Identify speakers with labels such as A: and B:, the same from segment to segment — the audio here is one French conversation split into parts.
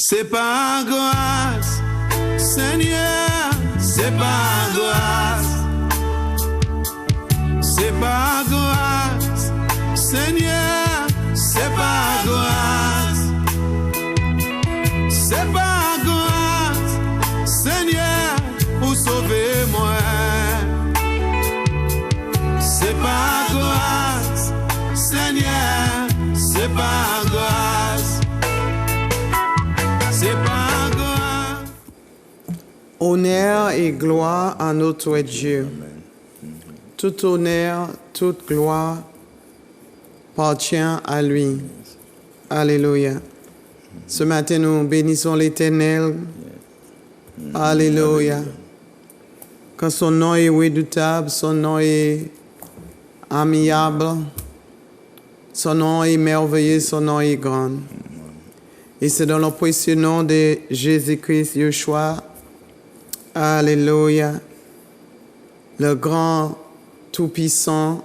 A: C'est par grâce, Seigneur, c'est par grâce. C'est par grâce, Seigneur, c'est par grâce. C'est par grâce, Seigneur, pour sauver moi. C'est par grâce, Seigneur, c'est par grâce. C'est par grâce.
B: Honneur et gloire à notre Dieu. Tout honneur, toute gloire appartient à lui. Alléluia. Ce matin, nous bénissons l'Éternel. Alléluia. Quand son nom est redoutable, son nom est amiable, son nom est merveilleux, son nom est grand. Et c'est dans le précieux nom de Jésus-Christ, Yeshua. Alléluia. Le grand Tout-Puissant.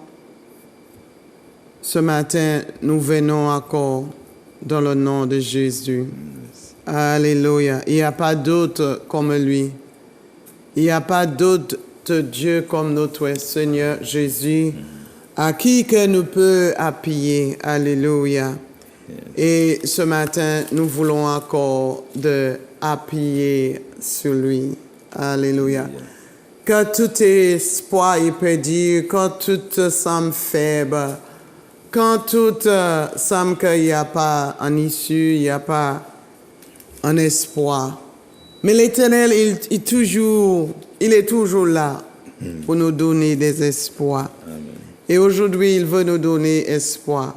B: Ce matin, nous venons encore dans le nom de Jésus. Alléluia. Il n'y a pas d'autre comme lui. Il n'y a pas d'autre Dieu comme notre Seigneur Jésus, à qui que nous peut appuyer. Alléluia. Et ce matin, nous voulons encore appuyer sur lui. Alléluia. Quand tout espoir est perdu, quand tout semble faible, quand tout semble qu'il n'y a pas un issue, il n'y a pas un espoir. Mais l'Éternel, il est toujours là pour nous donner des espoirs. Amen. Et aujourd'hui, il veut nous donner espoir.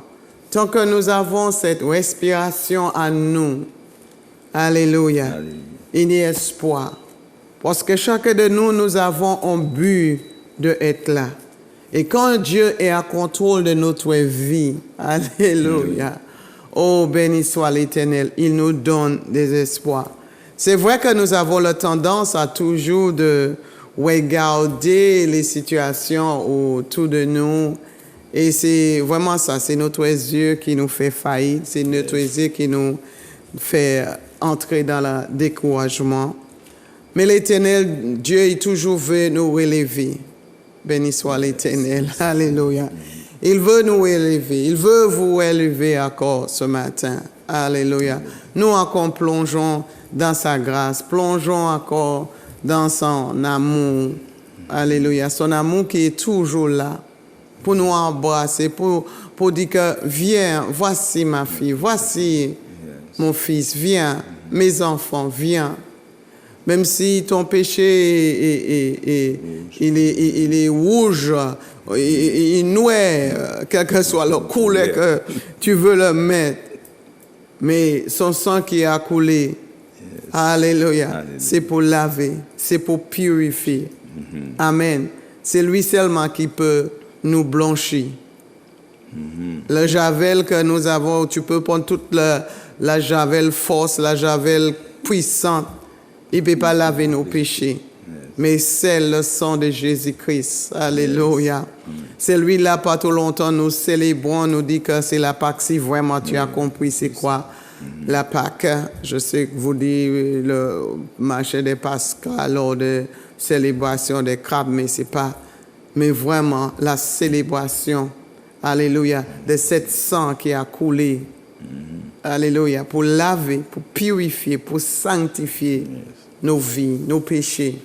B: Tant que nous avons cette respiration en nous, alléluia, alléluia, il y a espoir. Parce que chacun de nous, nous avons un but d'être là. Et quand Dieu est à contrôle de notre vie, alléluia, oh béni soit l'Éternel, il nous donne des espoirs. C'est vrai que nous avons la tendance à toujours de regarder les situations autour de nous. Et c'est vraiment ça, c'est notre yeux qui nous fait faillite, c'est notre yeux qui nous fait entrer dans le découragement. Mais l'Éternel, Dieu, il toujours veut nous relever. Béni soit l'Éternel. Alléluia. Il veut nous élever. Il veut vous élever encore ce matin. Alléluia. Nous encore plongeons dans sa grâce. Plongeons encore dans son amour. Alléluia. Son amour qui est toujours là pour nous embrasser, pour dire que viens, voici ma fille, voici mon fils, viens, mes enfants, viens. Même si ton péché il est rouge, il noir, quelle que soit la couleur que tu veux le mettre, mais son sang qui a coulé, alléluia, c'est pour laver, c'est pour purifier. Amen. C'est lui seulement qui peut nous blanchir. Le javel que nous avons, tu peux prendre toute la javel force, la javel puissante. Il ne peut pas laver nos péchés. Mais c'est le sang de Jésus-Christ. Alléluia. C'est lui-là, pas trop longtemps, nous célébrons, nous dit que c'est la Pâque. Si vraiment tu as compris c'est quoi la Pâque. Je sais que vous dites le marché des Pascas lors de célébration des crabes, mais c'est pas. Mais vraiment, la célébration, alléluia, de cette sang qui a coulé. Alléluia, pour laver, pour purifier, pour sanctifier nos vies, nos péchés.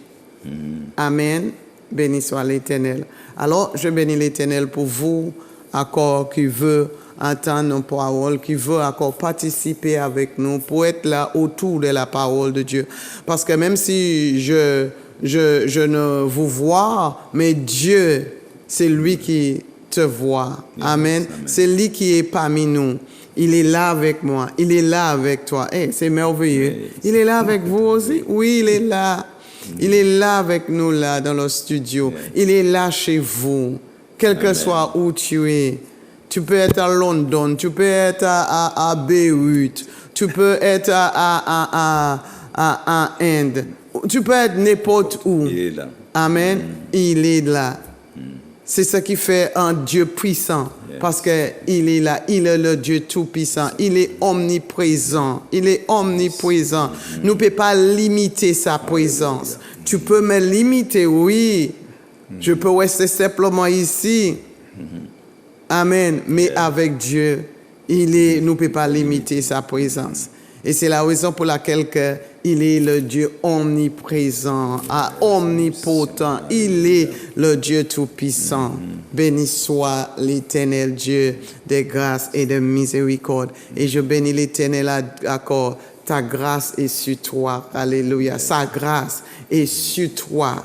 B: Amen. Béni soit l'Éternel. Alors, je bénis l'Éternel pour vous, encore qui veut entendre nos paroles, qui veut encore participer avec nous, pour être là autour de la parole de Dieu. Parce que même si je ne vous vois, mais Dieu, c'est lui qui te voit. Amen. C'est lui qui est parmi nous. Il est là avec moi. Il est là avec toi. Hey, c'est merveilleux. Il est là avec vous aussi? Oui, il est là. Il est là avec nous, là, dans le studio. Il est là chez vous. Quel que soit où tu es. Tu peux être à London. Tu peux être à Beyrouth. Tu peux être à Inde. Tu peux être n'importe où.
C: Il est là.
B: Amen. Il est là. C'est ce qui fait un Dieu puissant. Parce qu'il est là, il est le Dieu tout-puissant, il est omniprésent, il est omniprésent. Nous ne pouvons pas limiter sa présence. Tu peux me limiter, oui. Je peux rester simplement ici. Amen. Mais avec Dieu, nous ne pouvons pas limiter sa présence. Et c'est la raison pour laquelle il est le Dieu omniprésent, omnipotent. Il est le Dieu tout-puissant. Béni soit l'Éternel Dieu de grâce et de miséricorde. Et je bénis l'Éternel encore. Ta grâce est sur toi. Alléluia. Sa grâce est sur toi.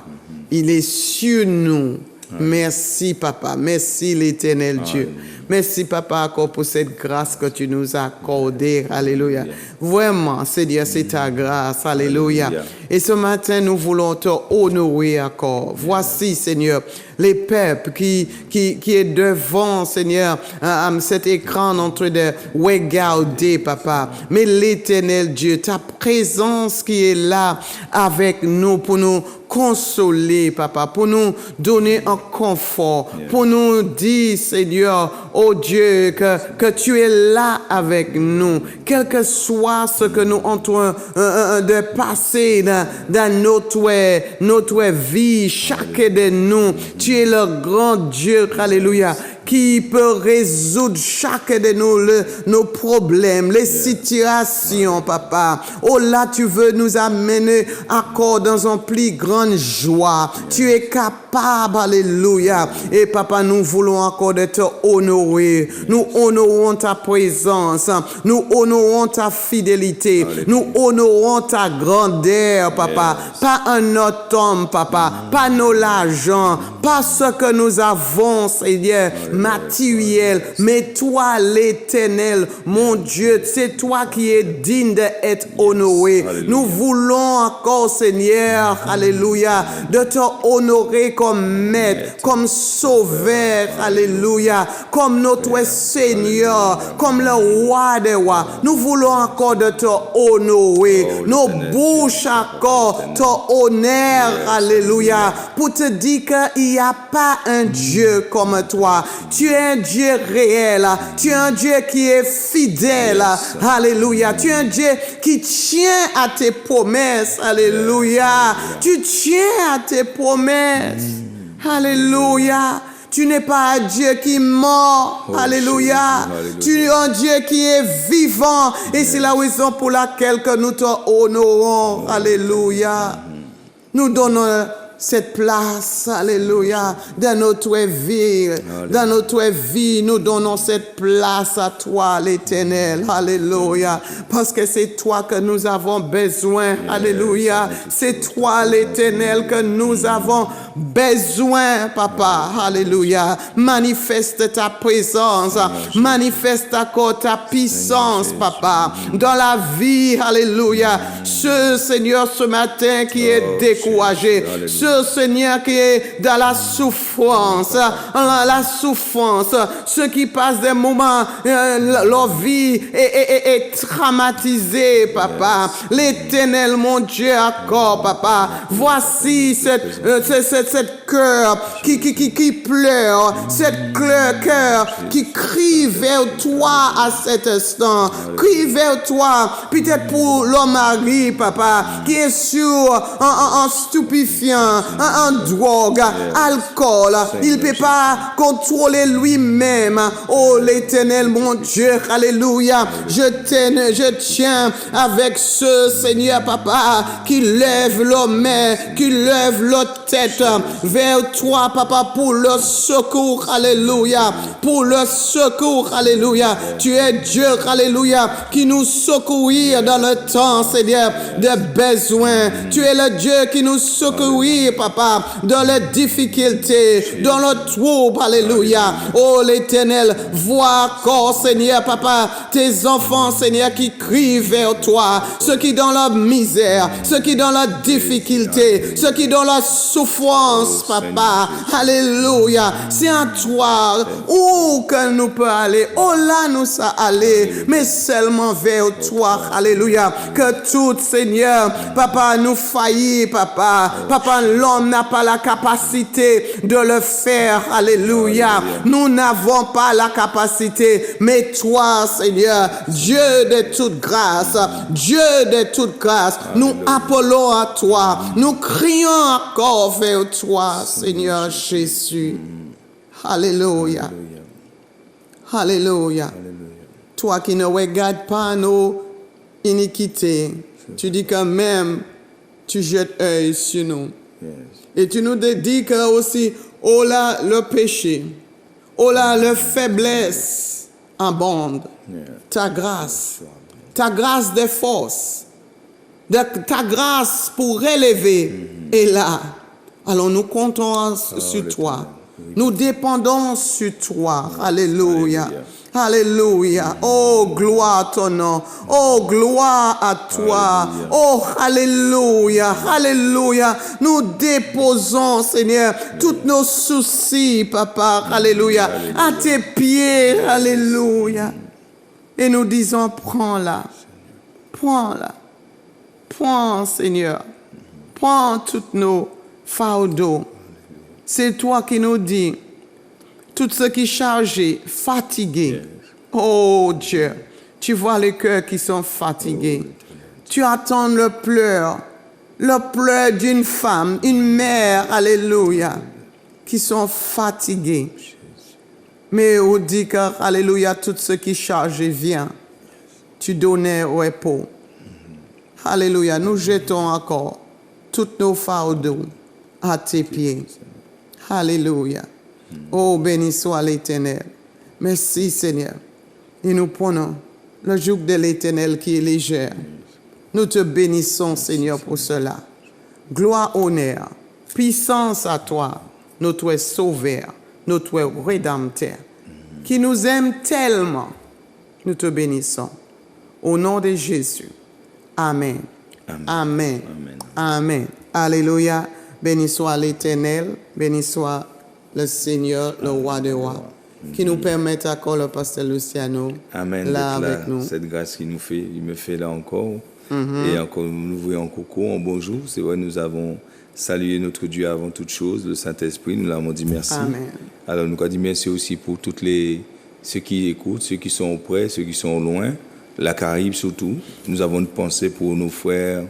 B: Il est sur nous. Merci, Papa. Merci, l'Éternel Dieu. Merci, Papa, encore pour cette grâce que tu nous as accordée. Alléluia. Vraiment, Seigneur, c'est ta grâce. Alléluia. Et ce matin, nous voulons te honorer encore. Voici, Seigneur, les peuples qui est devant, Seigneur, cet écran en train de regarder, Papa. Mais l'Éternel Dieu, ta présence qui est là avec nous pour nous consoler, Papa, pour nous donner un confort, pour nous dire, Seigneur, oh Dieu, que tu es là avec nous, quel que soit ce que nous sommes en train de passer dans notre vie, chacun de nous, tu es le grand Dieu, alléluia, qui peut résoudre chacun de nous nos problèmes, les situations, Papa. Oh là, tu veux nous amener encore dans une plus grande joie. Tu es capable, alléluia. Et Papa, nous voulons encore de te honorer. Nous honorons ta présence. Nous honorons ta fidélité. Nous honorons ta grandeur, Papa. Pas un autre homme, Papa. Pas nos l'argent. Pas ce que nous avons, Seigneur, matériel, mais toi, l'Éternel, mon Dieu, c'est toi qui es digne d'être honoré. Alléluia. Nous voulons encore, Seigneur, alléluia, de te honorer comme maître, comme sauveur, alléluia, comme notre Seigneur, comme le roi des rois. Nous voulons encore de te honorer. Nos bouches encore te honorent, alléluia, pour te dire qu'il n'y a pas un Dieu comme toi. Tu es un Dieu réel. Tu es un Dieu qui est fidèle. Alléluia. Tu es un Dieu qui tient à tes promesses. Alléluia. Tu tiens à tes promesses. Alléluia. Tu n'es pas un Dieu qui mord. Alléluia. Tu es un Dieu qui est vivant. Et c'est la raison pour laquelle que nous te honorons. Alléluia. Nous donnons cette place, alléluia, dans notre vie. Dans notre vie, nous donnons cette place à toi, l'Éternel, alléluia, parce que c'est toi que nous avons besoin, alléluia. C'est toi, l'Éternel, que nous avons besoin, Papa, alléluia. Manifeste ta présence, manifeste encore ta puissance, Papa, dans la vie, alléluia. Ce Seigneur, ce matin, qui est découragé, ce Seigneur qui est dans la souffrance, ceux qui passent des moments, leur vie est traumatisée, Papa. L'Éternel, mon Dieu, encore, Papa. Voici cette cœur qui pleure, cette cœur qui crie vers toi à cet instant, crie vers toi, peut-être pour l'homme mari, Papa, qui est sur un stupéfiant, un drogue, alcool, il ne peut pas contrôler lui-même. Oh l'Éternel, mon Dieu, alléluia, je tiens avec ce Seigneur, Papa, qui lève leurs mains, qui lève leur tête vers toi, Papa, pour le secours, alléluia, pour le secours, alléluia. Tu es Dieu, alléluia, qui nous secourit dans le temps, Seigneur, de besoin. Tu es le Dieu qui nous secourit, Papa, dans les difficultés, dans le trouble, alléluia. Oh l'Éternel, vois encore, Seigneur, Papa, tes enfants, Seigneur, qui crient vers toi, ceux qui dans la misère, ceux qui dans la difficulté, ceux qui dans la souffrance, Papa, alléluia. C'est en toi où que nous pouvons aller, oh là nous sommes allés, mais seulement vers toi, alléluia. Que tout, Seigneur, Papa, nous faillit, Papa, L'homme n'a pas la capacité de le faire. Alléluia. Nous n'avons pas la capacité. Mais toi, Seigneur, Dieu de toute grâce, Dieu de toute grâce, nous appelons à toi. Nous crions encore vers toi, Seigneur Jésus. Alléluia. Alléluia. Toi qui ne regardes pas nos iniquités, tu dis quand même, tu jettes œil sur nous. Et tu nous dis que aussi, oh là, le péché, oh là, la faiblesse abonde. Ta grâce des forces, ta grâce pour relever est là. Alors nous comptons sur toi. Nous dépendons sur toi. Alléluia. Alléluia. Oh, gloire à ton nom. Oh, gloire à toi. Alléluia. Oh, alléluia. Alléluia. Nous déposons, Seigneur, tous nos soucis, Papa. Alléluia. À tes pieds. Alléluia. Et nous disons, prends-la. Prends-la. Prends, Seigneur. Prends tous nos fardeaux. C'est toi qui nous dis, tout ce qui est chargé, fatigué. Oh Dieu, tu vois les cœurs qui sont fatigués. Tu attends le pleur d'une femme, une mère, alléluia, qui sont fatigués. Mais on dit que, alléluia, tout ce qui est chargé vient. Tu donnais au repos. Alléluia, nous jetons encore tous nos fardeaux à tes pieds. Alléluia. Oh, béni soit l'Éternel. Merci, Seigneur. Et nous prenons le joug de l'Éternel qui est léger. Nous te bénissons, Seigneur, pour cela. Gloire, honneur, puissance à toi, notre Sauveur, notre Rédempteur, qui nous aime tellement. Nous te bénissons. Au nom de Jésus. Amen. Amen. Amen. Amen. Amen. Alléluia. Béni soit l'Éternel, béni soit le Seigneur, le roi des rois, qui nous permet encore le pasteur Luciano.
C: Amen.
B: Là avec nous.
C: Cette grâce qu'il nous fait, il me fait là encore. Et encore, nous voyons coucou, un bonjour. C'est vrai, nous avons salué notre Dieu avant toute chose, le Saint-Esprit, nous l'avons dit merci.
B: Amen.
C: Alors nous avons dit merci aussi pour ceux qui écoutent, ceux qui sont auprès, ceux qui sont loin, la Caraïbe surtout. Nous avons une pensée pour nos frères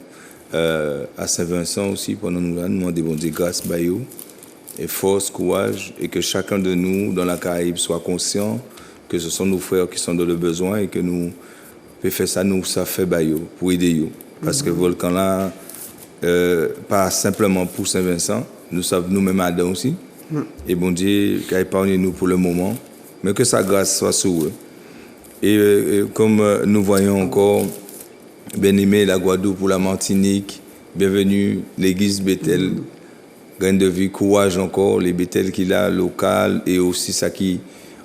C: à Saint-Vincent aussi, pendant nous demander bon Dieu grâce, Bayou, et force, courage, et que chacun de nous dans la Caraïbe soit conscient que ce sont nos frères qui sont dans le besoin et que nous pouvons faire ça, nous, ça fait Bayou, pour aider eux. Parce que le volcan là, pas simplement pour Saint-Vincent, nous savons nous-mêmes Adam aussi. Et bon Dieu, qu'il épargne nous pour le moment, mais que sa grâce soit sur eux. Et comme nous voyons encore, bien-aimé la Guadeloupe pour la Martinique, bienvenue l'église Bethel, graine de vie, courage encore, les Bethel qu'il a, local, et aussi ça qui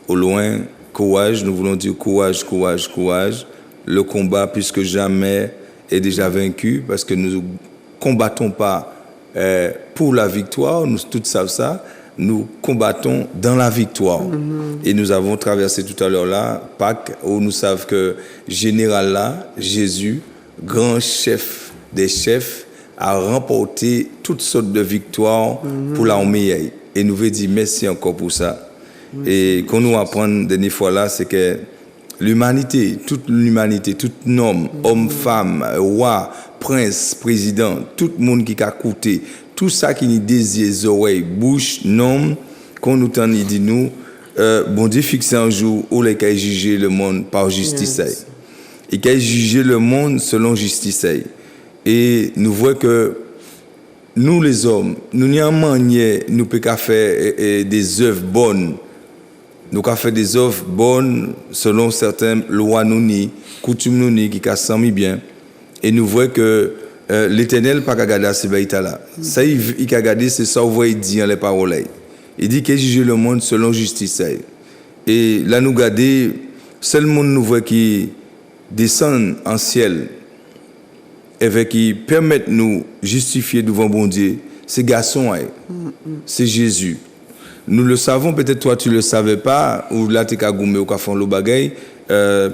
C: au loin, courage, nous voulons dire courage, courage, courage. Le combat, plus que jamais, est déjà vaincu, parce que nous ne combattons pas pour la victoire, nous tous savons ça, nous combattons dans la victoire. Et nous avons traversé tout à l'heure là, Pâques, où nous savons que général là, Jésus, grand chef des chefs, a remporté toutes sortes de victoires pour l'armée. Et nous voulons dire merci encore pour ça. Et qu'on nous apprend dernière fois là, c'est que l'humanité, tout homme, femme, roi, prince, président, tout le monde qui a coûté, tout ça qui nous désire, oreilles, bouche, nom, qu'on nous tend, il dit nous, bon Dieu fixe un jour où il a jugé le monde par justice. Yes. Il a jugé le monde selon justice. Et nous voyons que nous les hommes, nous n'y a manière, nous pouvons faire des œuvres bonnes. Nous avons fait des œuvres bonnes selon certaines lois nous coutumes nous qui sont bien. Et nous voyons que l'Éternel n'a pas regardé ces bêtes-là. Ça, il a regardé, c'est ça, vous voyez, il dit dans les paroles. Il dit qu'il juge le monde selon justice. Et là, nous regardons, seul monde nous voit qui descend en ciel et qui permettent nous justifier devant bon Dieu, c'est garçon, c'est Jésus. Nous le savons, peut-être toi tu le savais pas, ou là tu as goumé ou tu as fait le bagay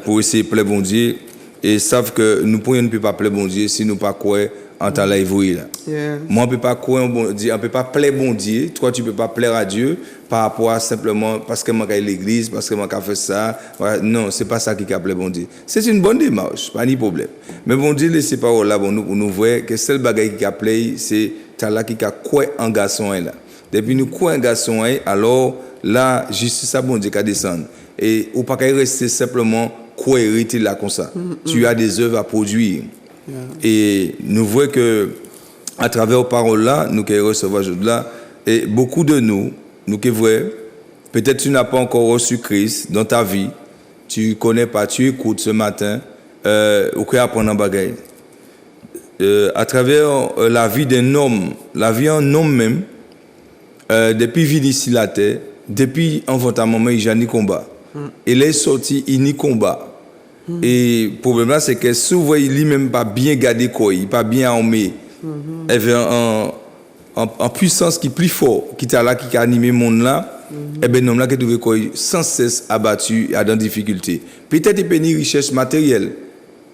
C: pour essayer de plaire bon Dieu. et savent que nous ne pouvons pas plaire bon Dieu si nous pas croire en ta là.
B: Yes.
C: Moi, on ne peut pas croire en bon Dieu, on ne peut pas plaire bon Dieu. Toi, tu ne peux pas plaire à Dieu par rapport à simplement parce que moi j'ai l'église, parce que moi j'ai fait ça. Voilà. Non, c'est pas ça qui a plaire bon Dieu. C'est une bonne démarche, pas de problème. Mais bon Dieu, laissez paroles là pour nous voir que seul bagage qui a plaire, c'est ta là qui a quoi en garçon là. Depuis nous quoi en garçon alors là, justice ça bon Dieu qui descend. Et ou pas rester simplement quoi hériter là comme ça. Tu as des œuvres à produire. Et nous voyons que à travers les paroles là, nous qui recevons aujourd'hui là, et beaucoup de nous qui voyons, peut-être tu n'as pas encore reçu Christ dans ta vie, tu connais pas, tu écoutes ce matin, ou qui apprendre un bagage. À travers la vie d'un homme, la vie d'un homme même, depuis vivre ici la terre, depuis enfantement maman, il n'y a ni combat. Il est sorti, il n'y combat. Et le problème là, c'est que souvent, il n'est même pas bien gardé, il n'est pas bien armé. Il avait en puissance qui est plus fort, qui est là, qui a animé le monde là. Et bien, l'homme là qui est trouvé sans cesse abattu et dans difficulté. Peut-être qu'il peut y avoir une richesse matérielle,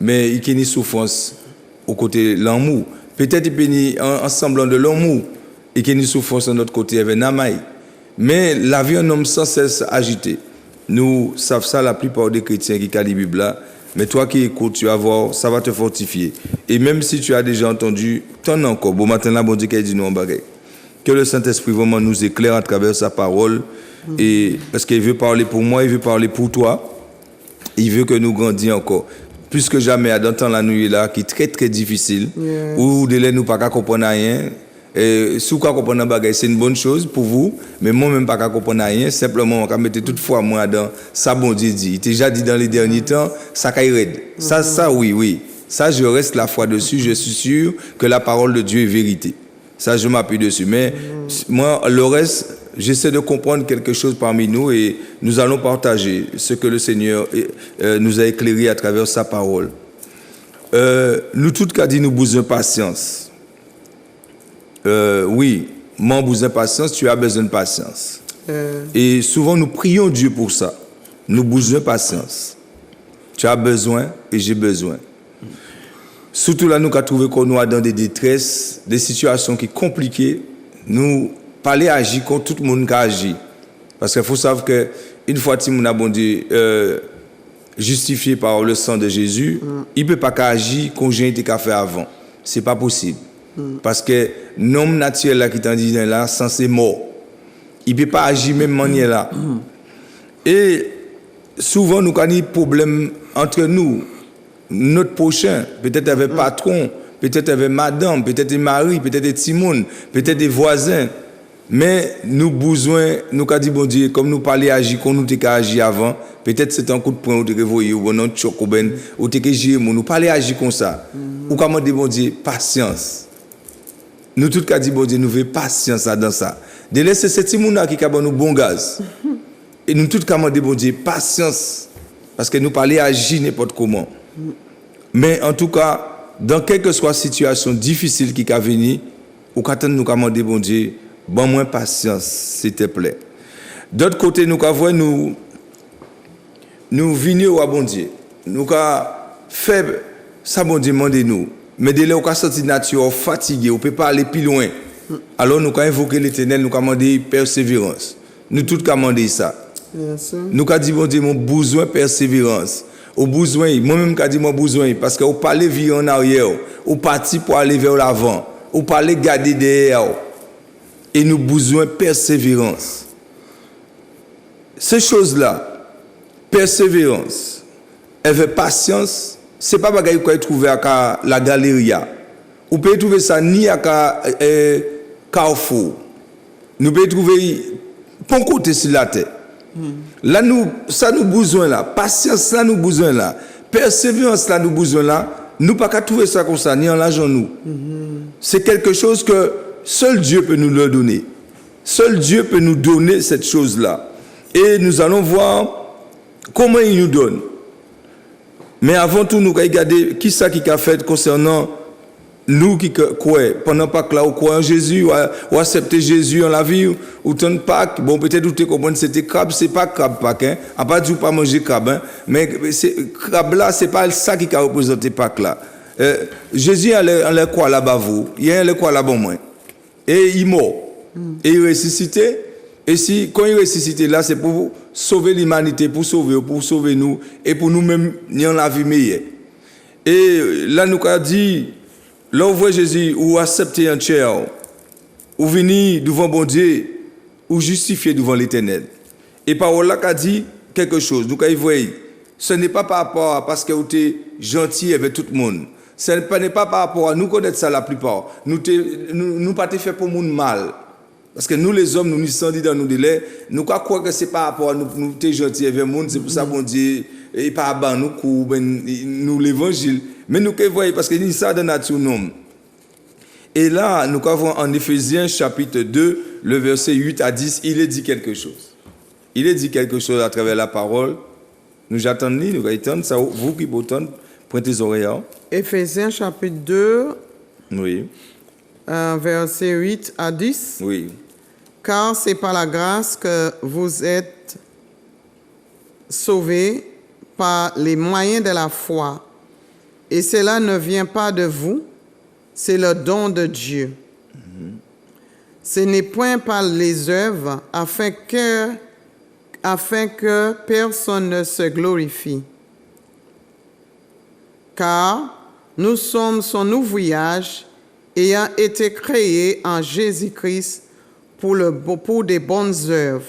C: mais il y a une souffrance au côté de l'amour. Peut-être qu'il peut y avoir un semblant de l'amour et qu'il y a une souffrance de notre côté avec Namaï. Mais la vie d'un homme sans cesse agité. Nous savons ça la plupart des chrétiens qui ont la Bible là. Mais toi qui écoutes, tu vas voir, ça va te fortifier. Et même si tu as déjà entendu, t'en encore. Bon matin là, bon Dieu qui dit nous en bagaille. Que le Saint-Esprit vraiment nous éclaire à travers sa parole. Et parce qu'il veut parler pour moi, il veut parler pour toi. Il veut que nous grandissions encore. Plus que jamais, dans le temps la nuit là, qui est très très difficile, où délai nous pas comprendre rien. Et si vous comprenez bagay, c'est une bonne chose pour vous, mais moi-même pas comprendre rien, simplement on va mettre toutefois moi dans ça bon Dieu dit. Il t'a déjà dit dans les derniers temps, ça caille raide. Ça oui. Ça je reste la foi dessus, je suis sûr que la parole de Dieu est vérité. Ça je m'appuie dessus, mais moi le reste, j'essaie de comprendre quelque chose parmi nous et nous allons partager ce que le Seigneur nous a éclairé à travers sa parole. Nous tous qu'a dit nous besoin de patience. Oui, mon besoin de patience, tu as besoin de patience. Et souvent, nous prions Dieu pour ça. Nous avons besoin de patience. Tu as besoin et j'ai besoin. Surtout là, nous avons trouvé qu'on nous a dans des détresses, des situations qui sont compliquées. Nous parler agir quand tout le monde qui agit. Parce qu'il faut savoir qu'une fois que nous avons justifié par le sang de Jésus, il ne peut pas agir comme j'ai été fait avant. Ce n'est pas possible. Parce que l'homme naturel là, qui t'en dit là, censé mort. Il ne peut pas agir même manière là. Et souvent, nous avons des problèmes entre nous. Notre prochain, peut-être avec patron, peut-être avec madame, peut-être avec mari, peut-être avec Timon, peut-être des voisins. Mais nous besoin, nous avons dit, bon Dieu, comme nous parlons agir, comme nous avons agi avant, peut-être c'est un coup de poing, ou de réveiller, ou un choc, ou de gérer, nous parlons agir comme ça. Ou comment dire, bon Dieu, patience. Nous tous qui dit bon Dieu nous veut patience dans ça. De laisser ce petit monde qui a nous bon gaz. Et nous tous qui dit bon Dieu patience parce que nous parler agir n'importe comment. Mais en tout cas dans quelle que soit situation difficile qui va venir ou qu'attendre nous demander bon Dieu bon moins patience s'il te plaît. D'autre côté nous avons nous venir à bon Dieu. Nous faire ça bon Dieu demande nous. Mais dès lors qu'on senti nature fatigué, on peut pas aller plus loin. Alors nous avons invoqué l'Éternel, nous avons demandé persévérance. Nous tous avons demandé ça. Nous avons dit bon Dieu mon besoin persévérance. Au besoin, moi-même j'ai dit mon besoin parce que on parler vivre en arrière, on parti pour aller vers l'avant, on parler garder derrière. Et nous besoin persévérance. Ces choses-là, persévérance, avec patience. Ce n'est pas ce que vous pouvez trouver à la galerie. Vous pouvez trouver ça ni à Carrefour. Nous pouvons trouver bon côté sur la terre. Là, ça nous besoin là. Patience, ça nous besoin là. Persévérance, là nous besoin là. Nous ne pouvons pas trouver ça comme ça, ni en l'argent nous. C'est quelque chose que seul Dieu peut nous le donner. Seul Dieu peut nous donner cette chose-là. Et nous allons voir comment il nous donne. Mais avant tout, nous allons regarder qui ça qui a fait concernant nous qui croyons, pendant Pâques là, ou croyons en Jésus, ou accepter Jésus en la vie, ou tant de Pâques, bon, peut-être vous comprenez, c'était crabe, c'est pas crabe Pâques, hein. À part du pas manger crabe, hein. Mais crabe là, c'est pas ça qui a représenté Pâques là. Jésus allait quoi là-bas, vous? Il allait quoi là-bas, moi? Et il est mort. Et il ressuscité. Et si, quand il ressuscité là, c'est pour sauver l'humanité, pour sauver nous, et pour nous-mêmes, nous la vie meilleure. Et là, nous avons dit, là, vous voyez Jésus, ou accepter un chair, ou venir devant bon Dieu, ou justifier devant l'Éternel. Et parole là qu'a dit quelque chose. Nous avons vu, ce n'est pas par rapport à parce que vous êtes gentil avec tout le monde. Ce n'est pas par rapport à nous connaître ça la plupart. Nous pas fait pour le monde mal. Parce que nous, les hommes, nous sommes dit dans nos délais, nous croyons que c'est par rapport à nous, nous sommes gentils avec le monde, c'est pour ça qu'on dit, et pas à nous, nous l'évangile. Mais nous voyons, parce que nous ça dans notre nom. Et là, nous avons en Éphésiens chapitre 2, le verset 8 à 10, il est dit quelque chose. Il est dit quelque chose à travers la parole. Nous attendons, nous attendons, ça, vous qui vous attendez, pointez les oreilles.
B: Éphésiens chapitre 2,
C: oui.
B: Verset 8 à 10.
C: Oui.
B: Car c'est par la grâce que vous êtes sauvés par les moyens de la foi. Et cela ne vient pas de vous, c'est le don de Dieu. Ce n'est point par les œuvres afin que personne ne se glorifie. Car nous sommes son ouvrage ayant été créés en Jésus-Christ pour des bonnes œuvres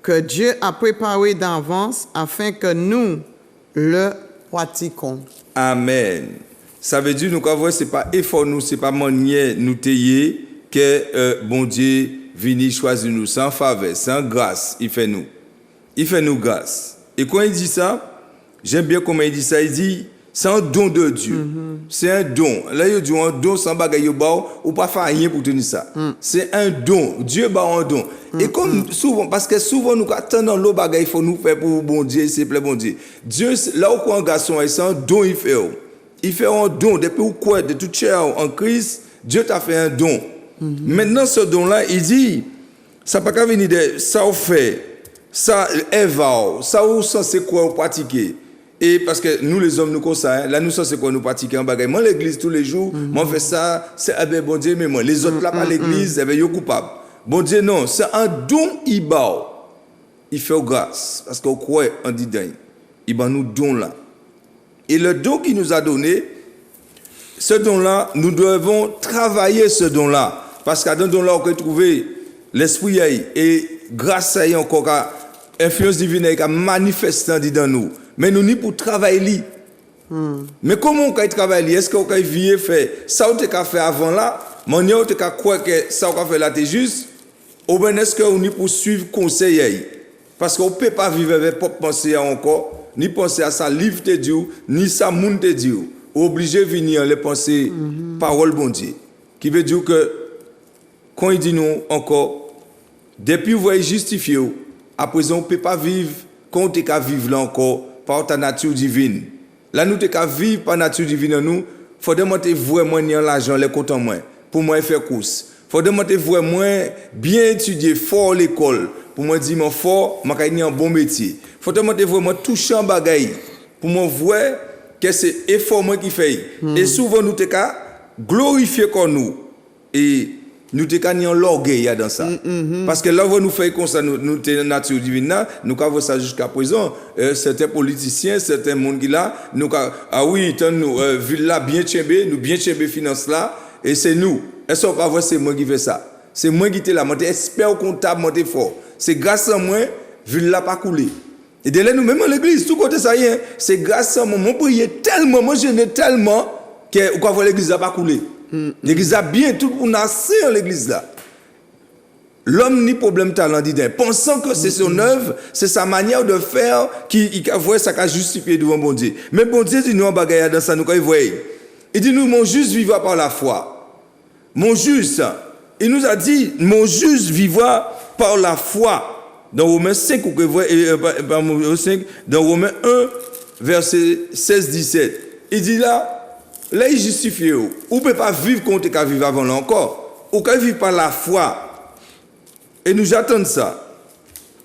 B: que Dieu a préparées d'avance afin que nous le pratiquons.
C: Amen. Ça veut dire, nous, quand c'est pas effort, nous, c'est pas manière nous tailler que bon Dieu vient choisir nous sans faveur, sans grâce, il fait nous. Il fait nous grâce. Et quand il dit ça, j'aime bien comment il dit ça, il dit, c'est un don de Dieu. C'est un don. Là, il dit un don sans bagaille ou pas faire rien pour tenir ça. C'est un don. Dieu bat un don. Et comme souvent, parce que souvent nous attendons l'eau bagaille, il faut nous faire pour bon Dieu, c'est plaît bon Dieu. Dieu, là où un garçon, c'est un don, il fait. Il fait un don. Depuis où quoi, de toute chair en Christ, Dieu t'a fait un don. Maintenant, ce don-là, il dit, ça n'a pas venir de ça au fait, ça est ça ou ça c'est quoi pratiquer. Et parce que nous les hommes nous comme ça, là nous c'est quoi nous pratiquer en bagaille. Moi l'église tous les jours, moi fais ça, c'est bon Dieu mais moi les autres là pas l'église, yo coupable. Bon Dieu non, c'est un don il fait grâce parce qu'on croit en dit il nous don là. Et le don qu'il nous a donné, ce don là, nous devons travailler ce don là parce qu'à dans don là on peut trouver l'esprit et grâce à lui encore influence divine qui a manifesté dans nous. Mais nous ni pour travailler. Mais comment on peut travailler? Est-ce qu'on peut vivre faire ça on t'a fait avant là, mon on t'a croire que ça on fait là c'est juste ou bien est-ce qu'on ni pour suivre conseil parce qu'on peut pas vivre avec propre pensée encore, ni penser à ça livre te dit ni ça monde te dit. Obligé venir les penser parole bon Dieu. Qui veut dire que quand il dit nous encore depuis vous êtes justifié, à présent on peut pas vivre quand on peut vivre là encore par ta nature divine. Là, nous devons vivre par nature divine. Nous, il faut demander vraiment l'argent, les comptes en moins, pour moi faire course. Il faut demander vraiment bien étudier, fort l'école, pour moi dire, mon fort, je vais un bon métier. Il faut demander vraiment toucher en bagaille, pour moi voir que c'est effort qui fait. Et souvent, nous devons glorifier comme nous. Et nous avons l'orgueil dans ça. Parce que là où nous faisons comme ça, nous sommes nature divine, nous avons ça jusqu'à présent. Certains politiciens, certains monde qui là, nous ah oui, nous ville là bien tchébé, nous bien tchébé finance là, et c'est nous. Est-ce qu'on va voir c'est moi qui fais ça? C'est moi qui t'ai là, moi expert comptable, moi fort. C'est grâce à moi, ville là pas coulé. Et de là nous même l'église, tout côté ça y est, c'est grâce à moi, moi prier tellement, moi jeûner tellement que on va voir l'église là pas coulé. L'église a bien tout pour nasser en l'église là. L'homme ni problème talent d'idée, pensant que c'est son œuvre, c'est sa manière de faire qui voit ça qu'a justifié devant bon Dieu. Mais bon Dieu dit nous en bagaille dans ça nous quand il voit. Il dit nous mon juste vivra par la foi. Mon juste, il nous a dit mon juste vivra par la foi. Dans Romains 5 dans Romains 1 verset 16-17. Il dit là là, il justifie. Ou ne peut pas vivre comme tu as vécu avant là encore. Ou ne vivre par la foi. Et nous attendons ça.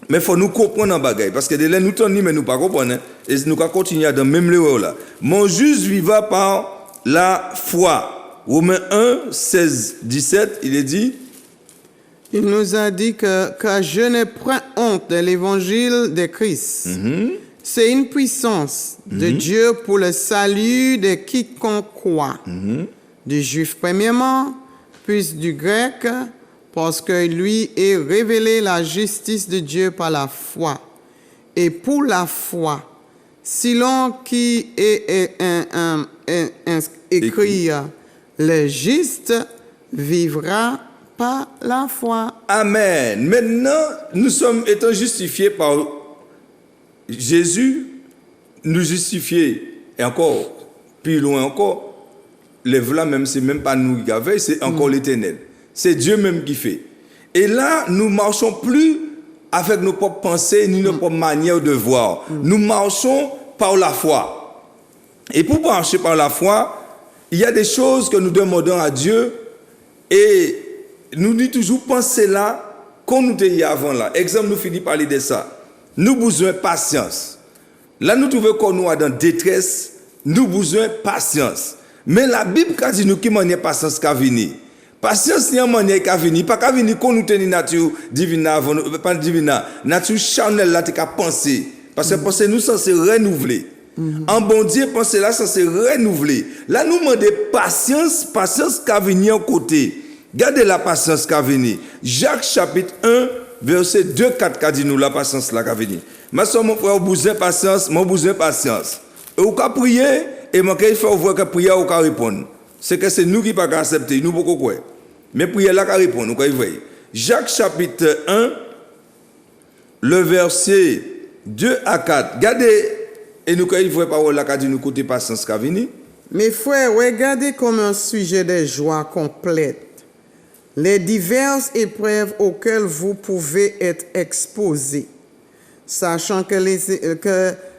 C: Mais il faut nous comprendre en bagaille. Parce que de là, nous t'en mais nous pas comprendre. Et nous allons continuer dans le même lieu là. Mon juste vivra par la foi. Romains 1, 16, 17, il est dit.
B: Il nous a dit que je ne prends honte de l'évangile de Christ. C'est une puissance de Dieu pour le salut de quiconque croit. Du juif premièrement, puis du grec, parce que lui est révélé la justice de Dieu par la foi. Et pour la foi, si l'on qui est écrit, le juste vivra par la foi.
C: Amen. Maintenant, nous sommes étant justifiés par Jésus, nous justifier, et encore, plus loin encore, les là même, c'est même pas nous qui avons, c'est encore l'Éternel. C'est Dieu même qui fait. Et là, nous ne marchons plus avec nos propres pensées, ni nos propres manières de voir. Nous marchons par la foi. Et pour marcher par la foi, il y a des choses que nous demandons à Dieu, et nous disons toujours, pensez là, qu'on nous dit avant là. Exemple, nous finissons par parler de ça. Nous besoin de patience. Là, nous trouvons qu'on nous est dans détresse, nous besoin de patience. Mais la Bible a dit nous qui manière patience qu'a venir. Patience n'est pas manière qu'a venir, pas qu'a venir qu'on nous tenir nature divine avant, pas divine, nature charnelle là t'es qu'à penser. Parce que penser nous censé renouveler. En bon Dieu, penser là censé renouveler. Là, nous demandons patience qu'a venir en côté. Gardez la patience qu'a venir. Jacques chapitre 1, verset 2, 4 qu'a dit nous la patience là qu'a venir. Ma soeur, mon frère, besoin patience, mon besoin patience. Et vous qu'à prier, et mon qu'il faut voir que prier ou qu'à répondre. C'est que c'est nous qui pas accepter, nous beaucoup quoi. Mais prier là qu'à répondre, nous qu'à y voir. Jacques chapitre 1, le verset 2 à 4. Gardez, et nous qu'à y voir parole là qu'a dit nous côté patience qu'a venir.
B: Mes frères, regardez comme un sujet de joie complète les diverses épreuves auxquelles vous pouvez être exposés, sachant que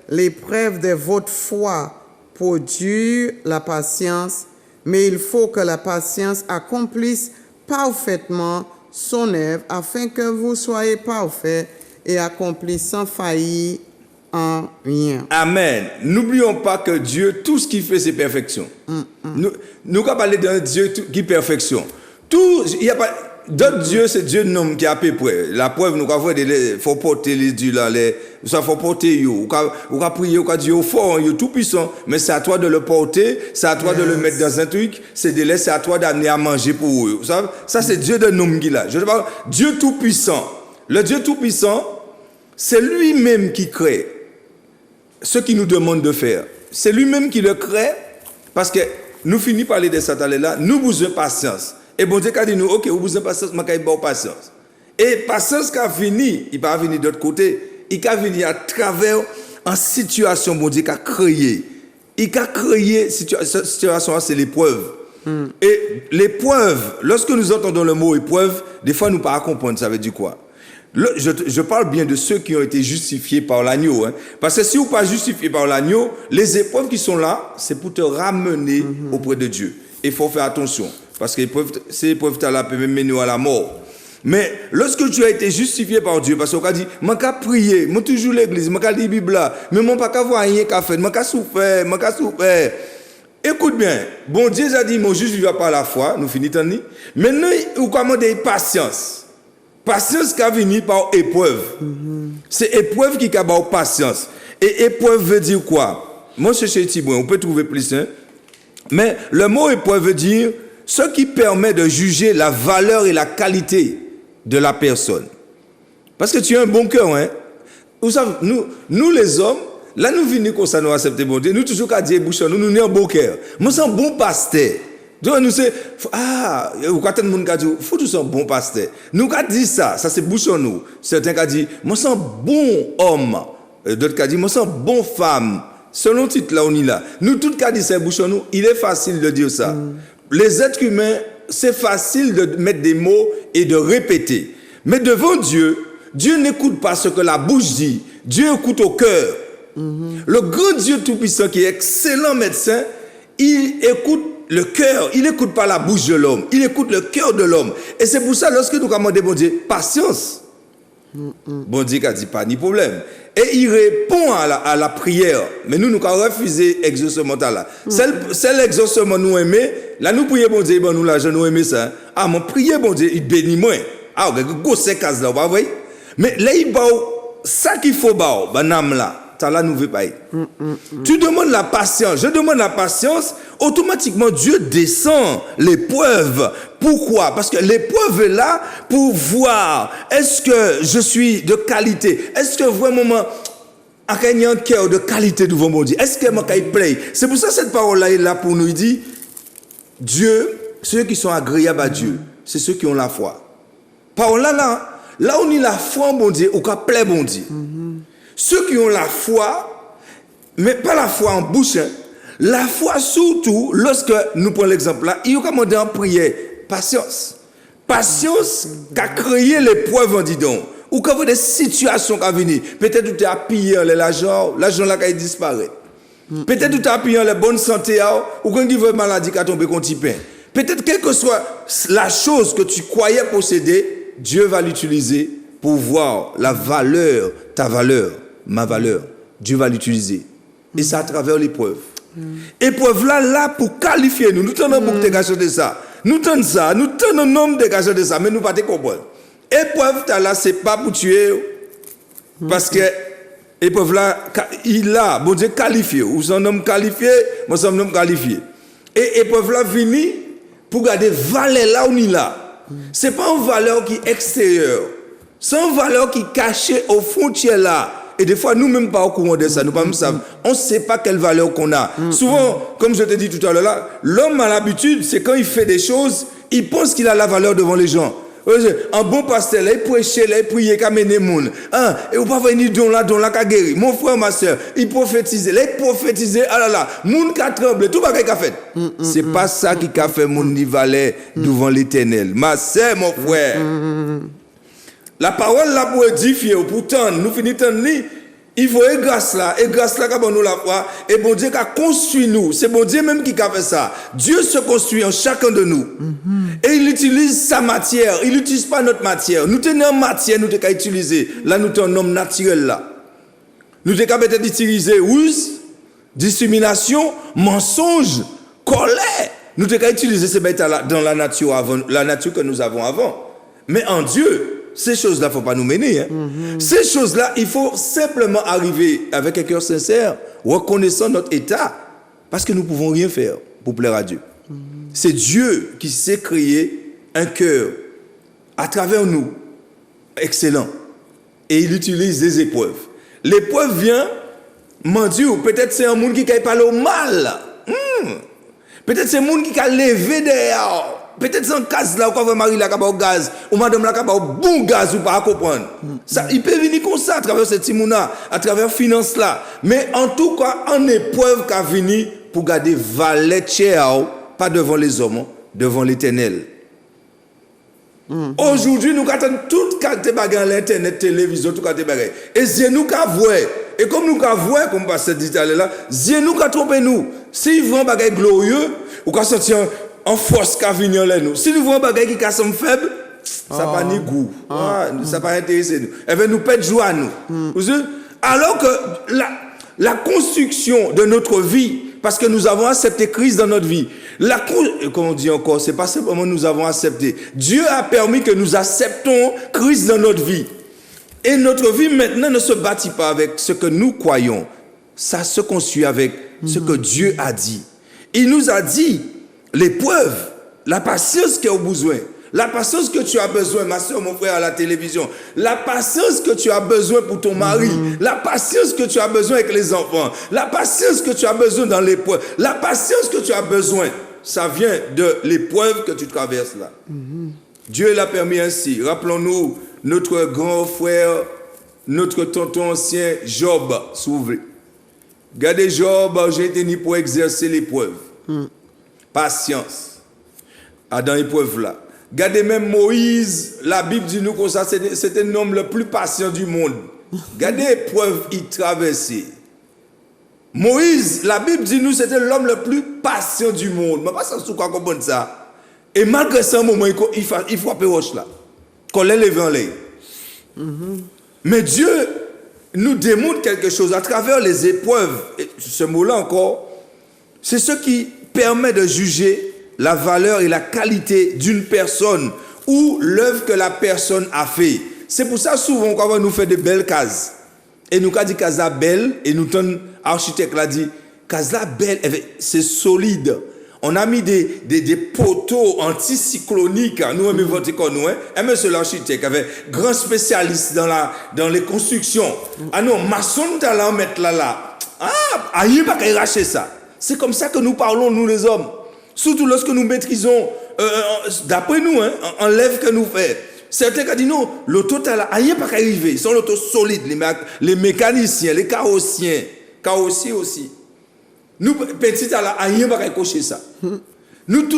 B: l'épreuve de votre foi produit la patience, mais il faut que la patience accomplisse parfaitement son œuvre afin que vous soyez parfaits et accomplis sans faillir en rien.
C: Amen. N'oublions pas que Dieu, tout ce qu'il fait, c'est perfection. Nous allons parler d'un Dieu qui est perfection. Tout, il y a pas d'autres dieux, c'est Dieu nom qui a à peu près. La preuve, nous avons il faut porter les dieux là, ça faut porter yo. Ou prier, ou Dieu fort, yo tout puissant, mais c'est à toi de le porter, c'est à toi de le mettre dans un truc, c'est à toi d'amener à manger pour eux. Ça c'est Dieu de nom qui là. Je te parle Dieu tout puissant. Le Dieu tout puissant, c'est lui-même qui crée ce qu'il nous demande de faire. C'est lui-même qui le crée parce que nous finissons par parler de ça là, nous besoin de patience. Et bon Dieu a dit nous, ok, vous besoin de patience, mais il y a patience. Et patience qui a fini, il va venir de l'autre côté, il va venir à travers une situation, bon Dieu qui a créé. Il a créé cette situation, c'est l'épreuve. Et l'épreuve, lorsque nous entendons le mot épreuve, des fois nous ne pouvons pas comprendre ça veut dire quoi. Je parle bien de ceux qui ont été justifiés par l'agneau. Parce que si vous ne pas justifié par l'agneau, les épreuves qui sont là, c'est pour te ramener auprès de Dieu. Il faut faire attention. Parce que ces épreuves là peuvent même mener à la mort. Mais lorsque tu as été justifié par Dieu, parce qu'on a dit, je vais prier, je toujours l'église, je vais lire la Bible, mais je ne vais pas voir rien qu'à faire, je vais souffrir. Écoute bien, bon Dieu a dit, mon juste vivra par la foi, nous finissons. Maintenant, vous commandez patience. Patience qui a venu par épreuve. C'est épreuve qui a par patience. Et épreuve veut dire quoi? Moi, c'est chez Tibouin, on peut trouver plus. Mais le mot épreuve veut dire ce qui permet de juger la valeur et la qualité de la personne. Parce que tu as un bon cœur, hein. Vous savez, nous les hommes, là nous venons comme ça, nous accepter bon Dieu, nous toujours qu'à dire bouchon, nous avons un bon cœur. Moi, c'est un bon pasteur. Donc nous c'est vous quand tout le monde a dit faut tout un bon pasteur. Nous qu'a dit ça c'est bouchon nous. Certains qu'a dit moi c'est un bon homme. D'autres qu'a dit moi c'est un bon femme. Selon titre là on est là. Nous tout qu'a dit c'est bouchon nous, il est facile de dire ça. Les êtres humains, c'est facile de mettre des mots et de répéter. Mais devant Dieu, Dieu n'écoute pas ce que la bouche dit. Dieu écoute au cœur. Le grand Dieu tout-puissant qui est excellent médecin, il écoute le cœur, il n'écoute pas la bouche de l'homme, il écoute le cœur de l'homme. Et c'est pour ça, lorsque nous commandons, bon Dieu, patience, bon Dieu a dit pas ni problème. Et il répond à la prière. Mais nous avons refusé l'exaucement là. C'est l'exaucement nous aimer. Là, nous prions, bon Dieu, bon, nous l'argent, nous aimons ça. Ah, mon prier, bon Dieu, il bénit moi. Ah, ok, go, c'est casse là, vous voyez? Mais là, il va, ça qu'il faut, bah, là. Là, nous veut pas. Tu demandes la patience, je demande la patience, automatiquement Dieu descend l'épreuve. Pourquoi? Parce que l'épreuve est là pour voir est-ce que je suis de qualité, est-ce que vraiment il y a un cœur de qualité devant mon Dieu, est-ce que mon cœur plaît. C'est pour ça que cette parole-là est là pour nous. Il dit Dieu, ceux qui sont agréables à Dieu, c'est ceux qui ont la foi. Parole là où on a la foi en bon Dieu, au cas plaît bon Dieu. Ceux qui ont la foi, mais pas la foi en bouche, la foi surtout, lorsque nous prenons l'exemple là, il y a commandé en prière, patience. Patience qui a créé l'épreuve en dit donc. Ou quand vous avez des situations qui viennent, peut-être tu as pillé l'argent là qui disparaît. Peut-être tu as pillé la bonne santé, ou quand il y a une maladie qui a tombé contre pain. Peut-être quelle que soit la chose que tu croyais posséder, Dieu va l'utiliser pour voir la valeur, ta valeur, ma valeur. Dieu va l'utiliser. Et c'est à travers l'épreuve. Épreuve là pour qualifier nous. Nous tenons beaucoup de dégager de ça. Nous tenons ça. Nous tenons un nombre de dégager de ça. Mais nous ne pas te comprendre. Épreuve là, c'est pas pour tuer. Parce que épreuve là, il a, bon Dieu qualifié. Ou son homme qualifié, moi son homme qualifié. Et épreuve là vini pour garder valeur là où il est là. C'est pas une valeur qui est extérieure. C'est une valeur qui est cachée aux frontières là. Et des fois, nous-mêmes pas au courant de ça. Nous pas savons. On ne sait pas quelle valeur qu'on a. Souvent, comme je te dis tout à l'heure là, l'homme a l'habitude, c'est quand il fait des choses, il pense qu'il a la valeur devant les gens. Un bon pasteur, là, il prêchait, là, il priait, il amenait le monde. Et on pas venir don là, qui guéri. Mon frère, ma soeur, il prophétisait, là, il prophétisait, ah là là, monde qui a tremblé, tout le qui a fait. C'est pas ça qui a fait mon nivalet devant l'éternel. Ma soeur, mon frère. La parole là pour édifier, pour tendre, nous finissons de lire. Il faut et grâce là qui nous la foi, et bon Dieu qui a construit nous. C'est bon Dieu même qui a fait ça. Dieu se construit en chacun de nous. Et il utilise sa matière, il n'utilise pas notre matière. Nous tenons en matière, nous devons utiliser. Là, nous sommes un homme naturel là. Nous devons peut-être utiliser ruse, discrimination, mensonge, colère. Nous devons utiliser ces bêtes là dans la nature avant, la nature que nous avons avant. Mais en Dieu, ces choses-là, il ne faut pas nous mener. Ces choses-là, il faut simplement arriver avec un cœur sincère, reconnaissant notre état, parce que nous ne pouvons rien faire pour plaire à Dieu. C'est Dieu qui sait créer un cœur à travers nous, excellent. Et il utilise des épreuves. L'épreuve vient, mon Dieu, peut-être c'est un monde qui a parlé au mal. Peut-être c'est un monde qui a levé derrière. Peut-être c'est un gaz là, ou quand vous mariez là, au gaz, ou madame là, au bon gaz, ou pas à comprendre. Ça, il peut venir comme ça, à travers cette timona, à travers finance là. Mais en tout cas, en épreuve qu'a venu pour garder valet chéao, pas devant les hommes, devant l'éternel. Aujourd'hui, nous attendons toutes les bagages, l'internet, télévision, tout les bagages. Et c'est nous qui avons. Et comme nous avons, comme pasteur dit là, c'est nous qui trompé nous. Si vous voyez un bagage glorieux, ou qu'on sortir en force qui vient là nous. Si nous voyons un bagage qui est faible, ça n'a pas ni goût. Ça n'a pas intéressé nous. Et bien nous perdons joie à nous. Alors que la construction de notre vie, parce que nous avons accepté Christ dans notre vie. Comme on dit encore, c'est pas simplement nous avons accepté. Dieu a permis que nous acceptons Christ dans notre vie. Et notre vie maintenant ne se bâtit pas avec ce que nous croyons. Ça se construit avec ce que Dieu a dit. Il nous a dit l'épreuve, la patience qu'il y a besoin. La patience que tu as besoin, ma soeur, mon frère, à la télévision. La patience que tu as besoin pour ton mari. La patience que tu as besoin avec les enfants. La patience que tu as besoin dans l'épreuve. La patience que tu as besoin, ça vient de l'épreuve que tu traverses là. Dieu l'a permis ainsi. Rappelons-nous notre grand frère, notre tonton ancien, Job, s'ouvre. Regardez Job, j'ai été ni pour exercer l'épreuve. Patience. Dans l'épreuve là. Regardez même Moïse, la Bible dit nous comme ça, c'était un homme le plus patient du monde. Regardez l'épreuve il traversait. Moïse, la Bible dit nous, c'était l'homme le plus patient du monde. Mais pas sans quoi comprendre ça. Et malgré ça, un moment, il frappe roche là. Quand l'est levé en l'air. Mais Dieu nous démontre quelque chose à travers les épreuves. Et ce mot-là encore, c'est ce qui permet de juger la valeur et la qualité d'une personne ou l'œuvre que la personne a fait. C'est pour ça souvent quand on nous fait de belles cases. Et nous avons dit case là belle et nous ton architecte l'a dit case là belle, c'est solide. On a mis des poteaux anticycloniques. Nous aimons voter comme nous. Et monsieur l'architecte avait grand spécialiste dans les constructions. Ah non, maçon talent mettre là. Ah, il n'y a pas qu'à racher ça. C'est comme ça que nous parlons, nous les hommes. Surtout lorsque nous maîtrisons, d'après nous, en l'œuvre que nous faisons. Certains qui disent non, l'auto talent, il n'y a pas qu'à arriver. Ils sont l'auto solide, les mécaniciens, les carrossiers aussi. Nous, petit talent, il n'y a pas qu'à cocher ça.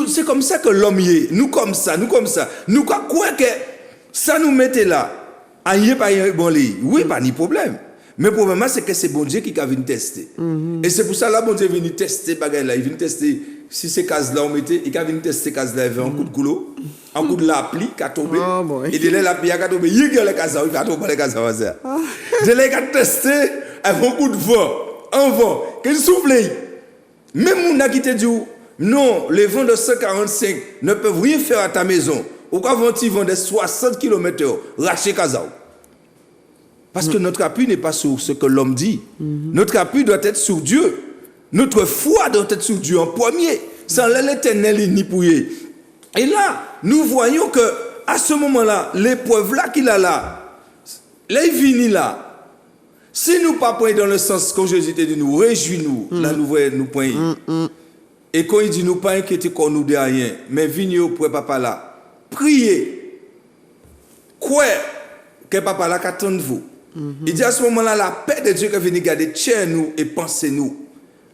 C: C'est comme ça que l'homme y est. Nous comme ça. Nous quoi que ça nous mette là. Il n'y a pas bon lit. Oui, pas ni problème. Mais le problème, c'est que c'est bon Dieu qui a venu tester. Et c'est pour ça que bon Dieu est venu tester bagay là. Il vient tester si ces cases-là on mettait, il a venu tester cases-là avec un coup de couleau, un coup de l'appli qui a tombé. Et de là, l'appli a tombé. Il y a les cases-là, il va tomber les cases-là. De là, il a testé avec un coup de vent, qui souffle. Même on qui te dit, non, les vents de 145 ne peuvent rien faire à ta maison. Ou quand ils vont de 60 km/h, racher Kazao. Parce que notre appui n'est pas sur ce que l'homme dit. Notre appui doit être sur Dieu. Notre foi doit être sur Dieu en premier. Sans l'éternel ni pouillé. Et là, nous voyons que à ce moment-là, l'épreuve là qu'il a là, il vient là. Si nous pas point dans le sens que Jésus dit nous réjouis-nous, là nous voyons nous point. Et quand il dit nous pas inquiéter qu'on nous de rien, mais venez auprès papa là, priez. Quoi que papa là qu'attend vous. Il dit à ce moment-là la paix de Dieu qui vient garder chez nous et penser nous.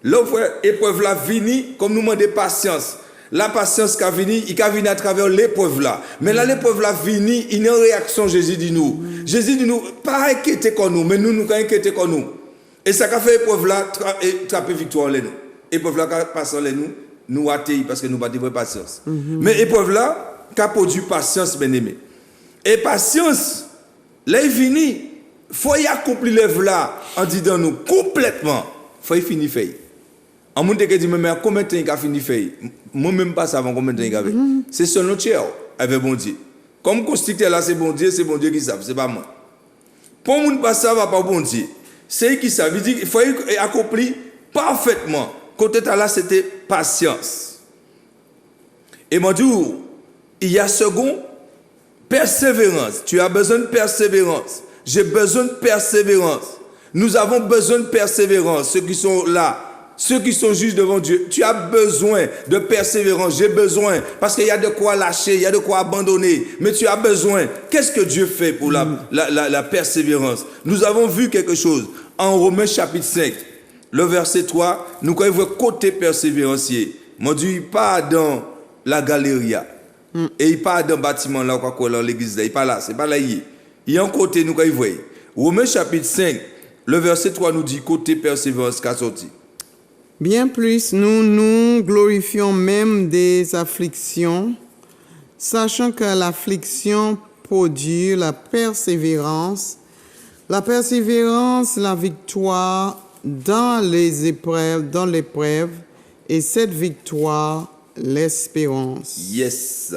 C: L'épreuve là vient comme nous demander patience. La patience qui a venu, il a venu à travers l'épreuve là. Mais là, l'épreuve là vient, il y a une réaction, Jésus dit nous. Jésus dit nous, pas inquiéter comme nous, mais nous inquiéter comme nous. Et ça a fait l'épreuve là, trapper victoire en nous. L'épreuve là, passe en nous atteindre parce que nous n'avons pas de patience. Mais l'épreuve là, qui a produit patience, bien aimé. Et patience, là, il vient, il faut y accomplir l'œuvre là, en disant nous complètement, il faut y finir faire. En monde qui dit mais combien de temps il a fini faire moi même pas ça avant combien de temps il avait c'est selon Dieu avec bon Dieu comme constructeur là c'est bon Dieu qui savent c'est pas moi pour monde pas ça va pas bon Dieu c'est qui savent il dit il faut accomplir parfaitement côté là c'était patience et mon Dieu il y a second persévérance tu as besoin de persévérance j'ai besoin de persévérance nous avons besoin de persévérance ceux qui sont là. Ceux qui sont juges devant Dieu, tu as besoin de persévérance, j'ai besoin, parce qu'il y a de quoi lâcher, il y a de quoi abandonner, mais tu as besoin. Qu'est-ce que Dieu fait pour la persévérance? Nous avons vu quelque chose en Romains chapitre 5, le verset 3, nous quand il voit côté persévérancier, mon Dieu, il part dans la galerie, et il part dans le bâtiment là, dans l'église là, il part là, c'est pas là, il y a un côté, nous quand il voit. Romains chapitre 5, le verset 3 nous dit côté persévérance qu'a sorti.
B: Bien plus, nous nous glorifions même des afflictions, sachant que l'affliction produit la persévérance, la victoire dans l'épreuve, et cette victoire, l'espérance.
C: Yes.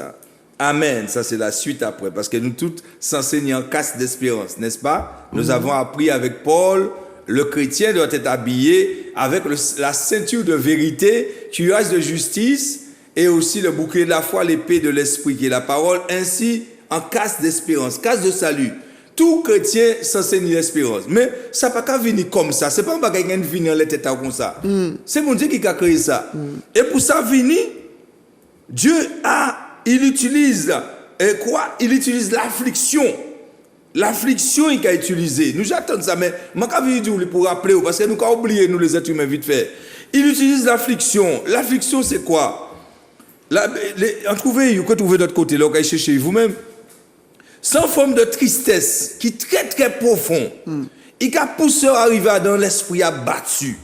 C: Amen. Ça, c'est la suite après, parce que nous tous s'enseignent en casse d'espérance, n'est-ce pas? Nous avons appris avec Paul. Le chrétien doit être habillé avec la ceinture de vérité, cuirasse de justice et aussi le bouclier de la foi, l'épée de l'esprit qui est la parole, ainsi en casse d'espérance, casse de salut. Tout chrétien s'enseigne l'espérance. Mais ça n'a pas venir comme ça. Ce n'est pas un bagage qui vient en l'état comme ça. C'est mon Dieu qui a créé ça. Et pour ça venir, Dieu il utilise il utilise l'affliction. L'affliction il a utilisé. Nous j'attends ça, mais je vais dire pour rappeler, parce que nous avons oublié, nous les êtres humains, vite fait. Il utilise l'affliction. L'affliction, c'est quoi? Trouvez d'autre côté, là, vous cherchez vous-même. Sans forme de tristesse, qui est très très profond. Il a poussé à arriver dans l'esprit abattu.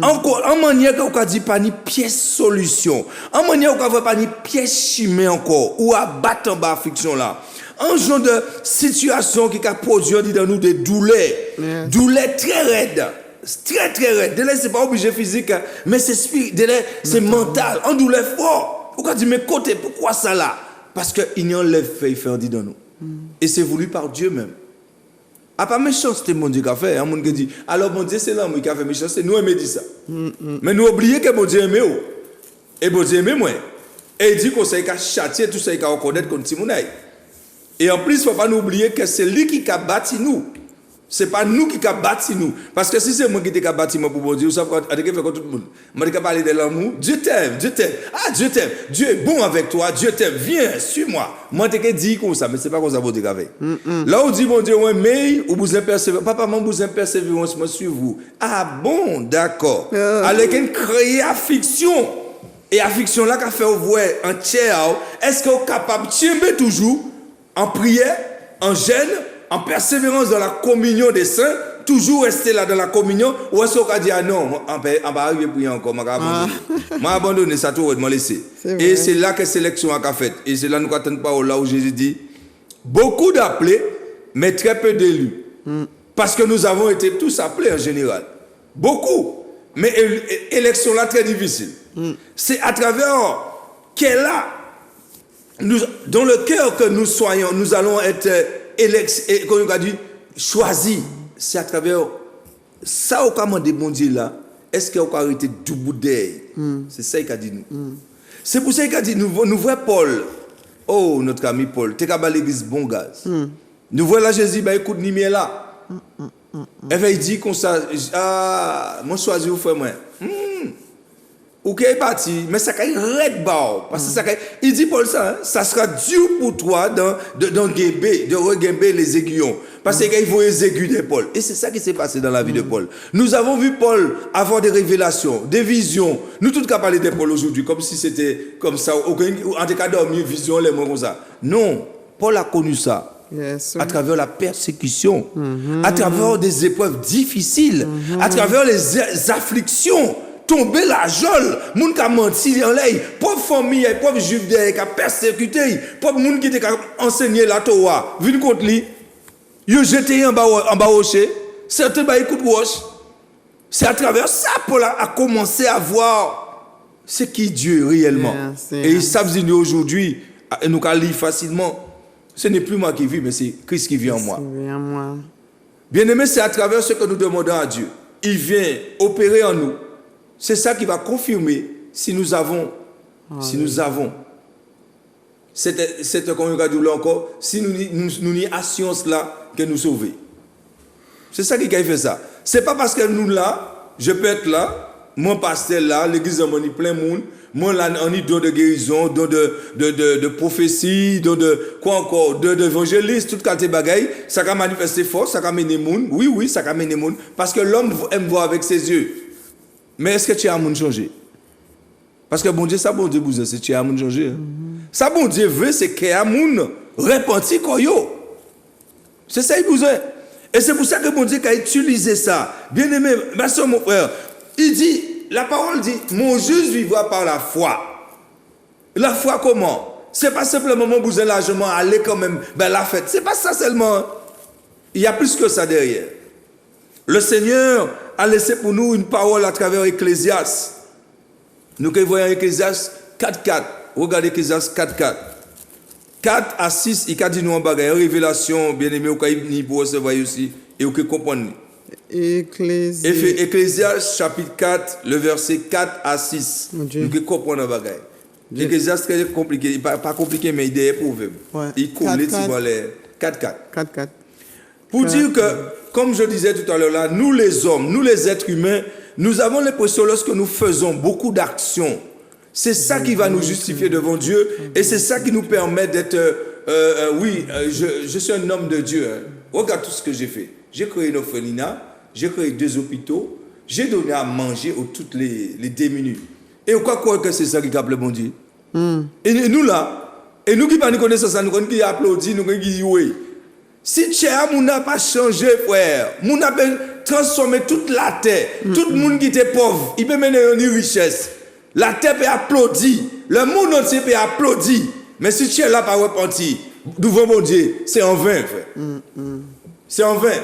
C: Encore, en manière qu'on a dit pas ni pièce solution. En manière qu'on a pas ni pièce chimée encore. Ou abattre en bas affliction là. Un genre de situation qui a produit dans nous des douleurs.
B: Yes.
C: Douleurs très raides. Très très raides. Délai, c'est pas obligé physique, mais c'est spirituel. C'est mental. En douleur fort. On a dit, mais côté, pourquoi ça là? Parce qu'il y a un lève fait faire dit dans nous. Et c'est voulu par Dieu même. A pas méchanceté mon Dieu qui a fait. Un monde qui dit, alors mon Dieu c'est l'homme qui a fait méchanceté. Nous aimons dire ça. Mais nous oublions que mon Dieu aime nous. Et mon Dieu aime moi. Et il dit qu'on s'est châtier tout ça, il a reconnaître contre Timonaï. Et en plus, il ne faut pas nous oublier que c'est lui qui a bâti nous. Ce n'est pas nous qui a bâti nous. Parce que si c'est moi qui ai bâti moi pour mon Dieu, ça va faire comme tout le monde. Je vais parler de l'amour. Dieu t'aime, Dieu t'aime. Ah, Dieu t'aime. Dieu est bon avec toi. Dieu t'aime. Viens, suis-moi. Moi, je t'ai dit comme ça, mais ce n'est pas comme ça pour te faire. Là, on dit, mon Dieu, ouais, mais, ou vous avez persévéré. Papa, maman, vous avez persévéré, moi, suis vous. Ah bon, d'accord. Avec une créée affliction. Et affliction là, qu'a fait voir en tiers, est-ce qu'on est capable de tirer toujours en prière, en jeûne, en persévérance dans la communion des saints, toujours rester là dans la communion, ou est-ce qu'on a dit, ah non, on va arriver à prier encore, je vais abandonner ça, tout, je vais laisser. Et c'est là que la sélection a fait. Et c'est là que nous attendons pas là où Jésus dit, beaucoup d'appelés, mais très peu d'élus. Parce que nous avons été tous appelés en général. Beaucoup. Mais élection là très difficile. C'est à travers qu'elle a, dans le cœur que nous soyons, nous allons être comme on a dit, choisis. C'est à travers ça au commande de bon Dieu là. Est-ce qu'on a arrêté du bout d'œil? C'est ça qu'il a dit nous. C'est pour ça qu'il a dit nous voyons Paul. Oh, notre ami Paul, tu as l'église bon gaz. Nous voyons là Jésus, bah écoute, ni là. Et bien il dit comme ça, ah, moi choisis vous frère moi. Ok, parti, mais ça caille red bas. Parce que ça caille, il dit Paul ça, ça sera dur pour toi de reguember les aiguillons. Parce qu'il faut les aiguilles de Paul. Et c'est ça qui s'est passé dans la vie de Paul. Nous avons vu Paul avoir des révélations, des visions. Nous tous qu'à parler de Paul aujourd'hui, comme si c'était comme ça, en tout cas dormir, vision, les mots comme ça. Non, Paul a connu ça.
B: Yes,
C: à travers la persécution, à travers des épreuves difficiles, à travers les afflictions. Tomber la geôle, moun qui a menti en l'air, pauvre famille, pauvre juif qui a persécuté, pauvre moun qui a enseigné la Torah, vin contre lui, yo jeté en bas rocher, certains ba écoute roche. C'est à travers ça Paul a commencé à voir ce qui est Dieu réellement. Et ils savent aujourd'hui, nous allons lire facilement, ce n'est plus moi qui vis, mais c'est Christ qui vit en moi. Bien aimé, c'est à travers ce que nous demandons à Dieu. Il vient opérer en nous. C'est ça qui va confirmer si nous avons, cette congrégation là encore, si nous n'y assurance là que nous sauver. C'est ça qui a fait ça. C'est pas parce que nous là, je peux être là, mon pasteur là, l'église en est plein monde, moi là on est don de guérison, don de prophétie, don de quoi encore, d'évangéliste, toute qualité bagaille, ça va manifester force, ça va mener monde. Oui, ça va mener monde parce que l'homme aime voir avec ses yeux. Mais est-ce que tu as un monde changé? Parce que bon Dieu, ça bon Dieu vous c'est tu as un monde changé. Ça bon Dieu veut c'est qu'il y a un monde repenti comme yo. C'est ça il besoin. Et c'est pour ça que bon Dieu a utilisé ça. Bien aimé, ma soeur, mon frère, il dit, la parole dit, mon juste vivra par la foi. La foi comment? C'est pas simplement mon besoin largement aller quand même, ben la fête. C'est pas ça seulement. Il y a plus que ça derrière. Le Seigneur a laissé pour nous une parole à travers Ecclésiaste. Nous voyons Ecclésiaste 4.4. Regardez Ecclésiaste 4.4. 4 à 6, il a dit nous en bagaille. Révélation, bien aimé, il pour recevoir aussi et vous comprendre. Ecclésiaste chapitre 4, le verset 4 à 6. Nous comprenons en bagaille. Ecclésiaste très compliqué, pas compliqué, mais il est éprouvé. Il coule les 4.4.
B: 4.4.
C: Pour dire que, comme je disais tout à l'heure là, nous les hommes, nous les êtres humains, nous avons l'impression lorsque nous faisons beaucoup d'actions, c'est ça qui va nous justifier devant Dieu et c'est ça qui nous permet d'être, je suis un homme de Dieu. Regarde tout ce que j'ai fait. J'ai créé une orphelinat, j'ai créé 2 hôpitaux, j'ai donné à manger aux toutes les démunis. Et pourquoi croire que c'est ça qui appelle bon Dieu? Et nous là, et nous qui ne connaissons ça, nous qui applaudissons, nous qui oui. Si Tchèa moun n'a pas changé, frère, moun a transformé toute la terre, tout le monde qui était pauvre, il peut mener une richesse. La terre peut applaudir, le monde entier peut applaudir. Mais si Tchèa n'a pas repenti, devant mon Dieu, c'est en vain, frère. C'est en vain.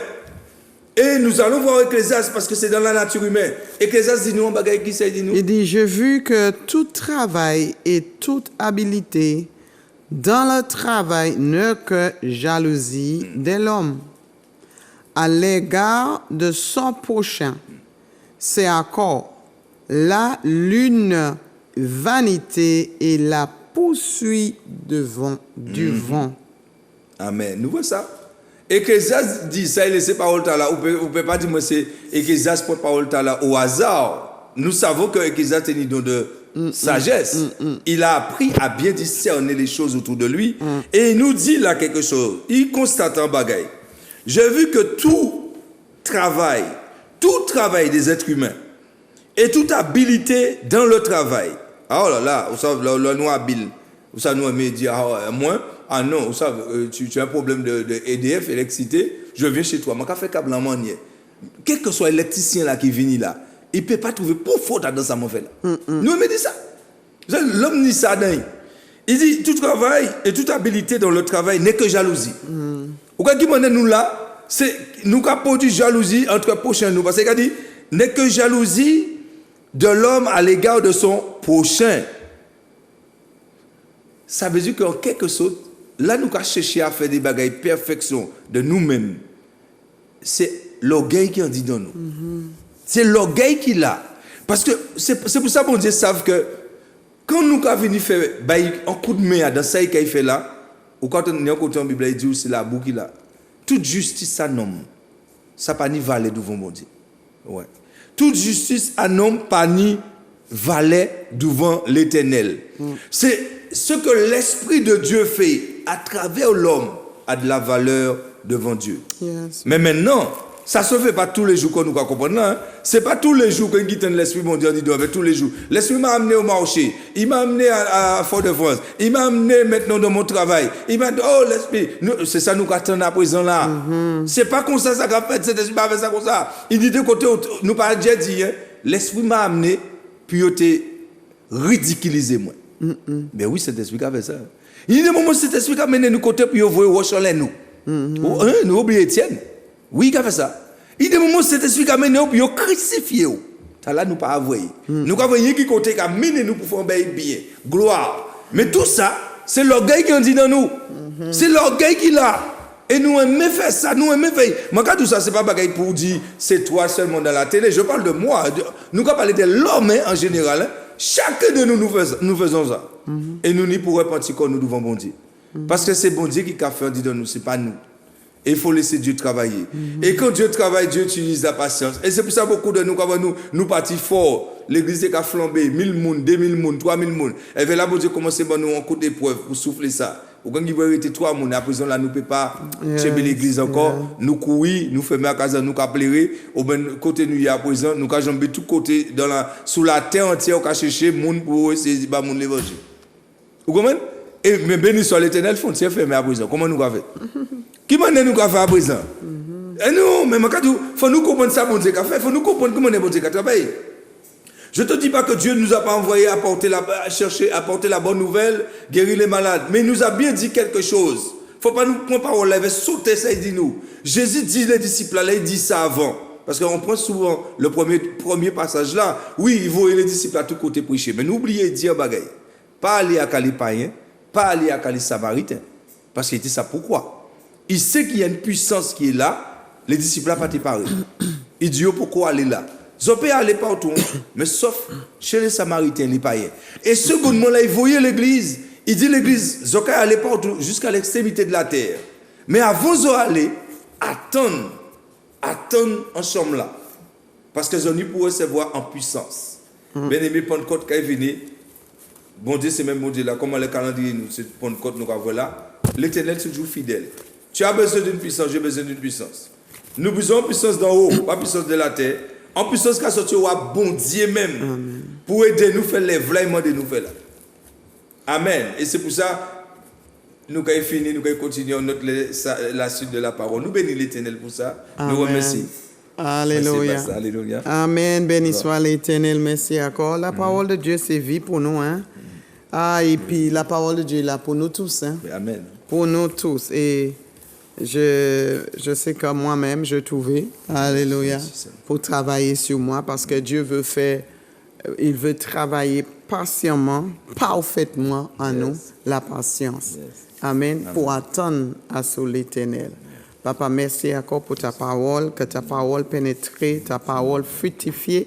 C: Et nous allons voir Ecclésiaste parce que c'est dans la nature humaine. Ecclésiaste dit nous, bagaille qui c'est dit nous.
B: Il dit, j'ai vu que tout travail et toute habileté dans le travail n'est que jalousie de l'homme à l'égard de son prochain. C'est encore là l'une vanité et la poursuite du vent.
C: Amen. Nous voyons ça. Ecclésiaste dit ça, il laisse parole là. Vous pouvez pas dire moi c'est Ecclésiaste pour parole là au hasard. Nous savons que Ecclésiaste est une don de sagesse. Il a appris à bien discerner les choses autour de lui et il nous dit là quelque chose. Il constate en bagaille. J'ai vu que tout travail des êtres humains et toute habilité dans le travail. Ah oh là là, vous savez, le noir habile. Vous savez, nous aimons dire, ah non, vous savez, tu as un problème de EDF, électricité, je viens chez toi, je vais faire câble en manière. Quel que soit l'électricien là qui vient là, il ne peut pas trouver pour faute dans sa mauvaise là. Nous aimons dire ça. L'homme dit ça dans il dit, tout travail et toute habilité dans le travail n'est que jalousie. Ou quand il dit nous là, c'est nous qui produit jalousie entre prochains nous. Parce qu'il dit, n'est que jalousie de l'homme à l'égard de son prochain. Ça veut dire qu'en quelque sorte, là nous avons cherché à faire des bagailles perfection de nous-mêmes. C'est l'orgueil qui en dit dans nous. C'est l'orgueil qu'il a. Parce que c'est pour ça que bon Dieu savent que quand nous avons venu faire un coup de main dans ça qu'il fait là, ou quand on est en côté en Bible, il dit c'est la boue qu'il a. Toute justice ça nomme. Ça pas ni valet devant bon Dieu. Ouais. Toute justice à nomme pas ni valet devant l'Éternel. C'est ce que l'Esprit de Dieu fait à travers l'homme a de la valeur devant Dieu.
B: Yes.
C: Mais maintenant, ça ne se fait pas tous les jours qu'on nous comprend. Hein? Ce n'est pas tous les jours qu'on quitte l'Esprit, mon Dieu, tous les jours. L'Esprit m'a amené au marché, il m'a amené à Fort-de-France, il m'a amené maintenant dans mon travail. Il m'a dit, oh l'Esprit, c'est ça nous attendons à présent là. Ce n'est pas comme ça qu'a fait, cet Esprit m'a fait ça comme ça. Il dit de côté, nous pas déjà dit, hein? L'Esprit m'a amené, puis il t'a ridiculisé moi. Mais oui, cet Esprit qui a fait ça. Il dit, moment cet Esprit qui a mené nous côté, puis il voit Rochelle nous. Nous oublions Étienne. Oui, il a fait ça. Il dit, moment cet Esprit qui a mené nous, puis il a crucifié. Ça là, nous pas avoué. Nous avons qui côté qui a mené nous pour faire bien. Gloire. Mais tout ça, c'est l'orgueil qui en dit dans nous. C'est l'orgueil qu'il a. Et nous aimons faire ça, nous aimons faire. Moi, quand tout ça, ce n'est pas bagaille pour dire c'est toi seulement dans la télé. Je parle de moi. Nous allons parler de l'homme en général. Hein. Chacun de nous faisons ça. Et nous n'y pourrons pas quand nous devons bon Dieu. Parce que c'est bon Dieu qui a fait dire nous, ce n'est pas nous. Et il faut laisser Dieu travailler. Et quand Dieu travaille, Dieu utilise la patience. Et c'est pour ça que beaucoup de nous partis fort. L'église est flambé, 1000 personnes, 2000 personnes, 3000 personnes. Et bien là, bon Dieu commence à nous en coup d'épreuve pour souffler ça. Ou quand il va arrêter 3 personnes, à présent là, nous ne pouvons pas chercher l'église encore. Nous courir, nous fermer la casa, nous pleurer. Au même côté nous y à présent, nous avons jambé tout côté sous la terre entière, on a cherché les gens pour essayer de faire l'évangile. Vous comprenez? Et mais béni soit l'Éternel, frontière fermée à présent. Comment nous avons fait? Qui m'a dit nous avons fait à présent? Et nous, mais il faut nous comprendre ça, bon Dieu qu'a fait. Il faut nous comprendre comment bon Dieu qu'a travaillé. Je ne te dis pas que Dieu ne nous a pas envoyé à apporter la bonne nouvelle, guérir les malades. Mais il nous a bien dit quelque chose. Il ne faut pas nous prendre parole, il va sauter ça, il dit nous. Jésus dit les disciples, là, il dit ça avant. Parce qu'on prend souvent le premier passage là. Oui, il voit les disciples à tous côtés prêcher. Mais n'oubliez de dire bagaille. Pas aller à les païens, pas aller à les samaritains. Parce qu'il dit ça pourquoi? Il sait qu'il y a une puissance qui est là. Les disciples n'ont pas été parés. Il dit pourquoi aller là? Ils ont pu aller partout, mais sauf chez les Samaritains, les païens. Et secondement, là, il voyait l'église. Il dit l'église, ils ont pu aller partout jusqu'à l'extrémité de la terre. Mais avant d'aller, attendre ensemble là. Parce qu'ils ont eu pour recevoir en puissance. Bien aimé, Pentecôte, quand il venait, bon Dieu, c'est même bon Dieu là, comment le calendrier nous, c'est Pentecôte, nous avons là. L'Éternel est toujours fidèle. Tu as besoin d'une puissance, j'ai besoin d'une puissance. Nous besoin de puissance d'en haut, pas puissance de la terre. En puissance qu'a sorti au bon Dieu même pour aider nous faire les vrais de nous faire là. Amen. Et c'est pour ça nous avons fini, nous avons continué la suite de la parole. Nous bénissons l'Éternel pour ça.
B: Amen.
C: Nous remercions.
B: Alléluia.
C: Merci, pasteur. Alléluia.
B: Amen. Béni soit l'Éternel. Merci encore. La parole de Dieu, c'est vie pour nous. Hein? Et puis la parole de Dieu est là pour nous tous. Hein?
C: Amen.
B: Pour nous tous. Et je sais que moi-même, je trouvais, alléluia, pour travailler sur moi parce que Dieu veut faire, il veut travailler patiemment, parfaitement en nous, la patience. Amen. Pour attendre à ce l'Éternel. Papa, merci encore pour ta parole, que ta parole pénètre, ta parole fructifie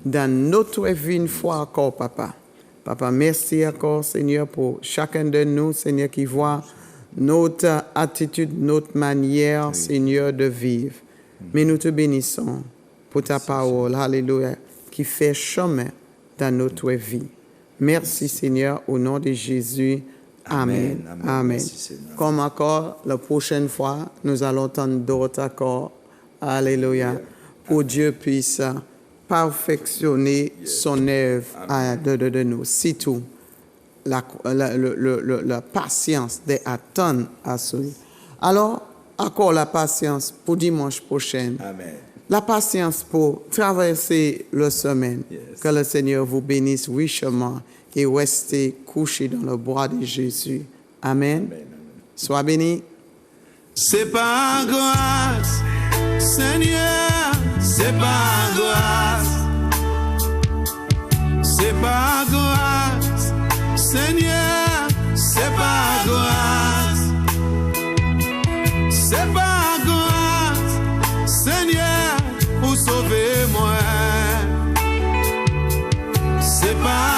B: dans notre vie une fois encore, Papa. Papa, merci encore, Seigneur, pour chacun de nous, Seigneur, qui voit notre attitude, notre manière, Seigneur, de vivre. Mais nous te bénissons pour ta parole, alléluia, qui fait chemin dans notre vie. Merci, Seigneur, au nom de Jésus. Amen. Amen.
C: Merci,
B: Comme encore, la prochaine fois, nous allons entendre d'autres accords. Alléluia. Pour Dieu puisse perfectionner son œuvre de nous. C'est tout. La patience d'attendre à celui. Alors, encore la patience pour dimanche prochain.
C: Amen.
B: La patience pour traverser la semaine. Que le Seigneur vous bénisse richement et restez couchés dans le bras de Jésus. Amen. Sois béni.
A: C'est par grâce, Seigneur, c'est par grâce. C'est par grâce, Seigneur, c'est par grâce. C'est par grâce, Seigneur, pour sauver moi. C'est par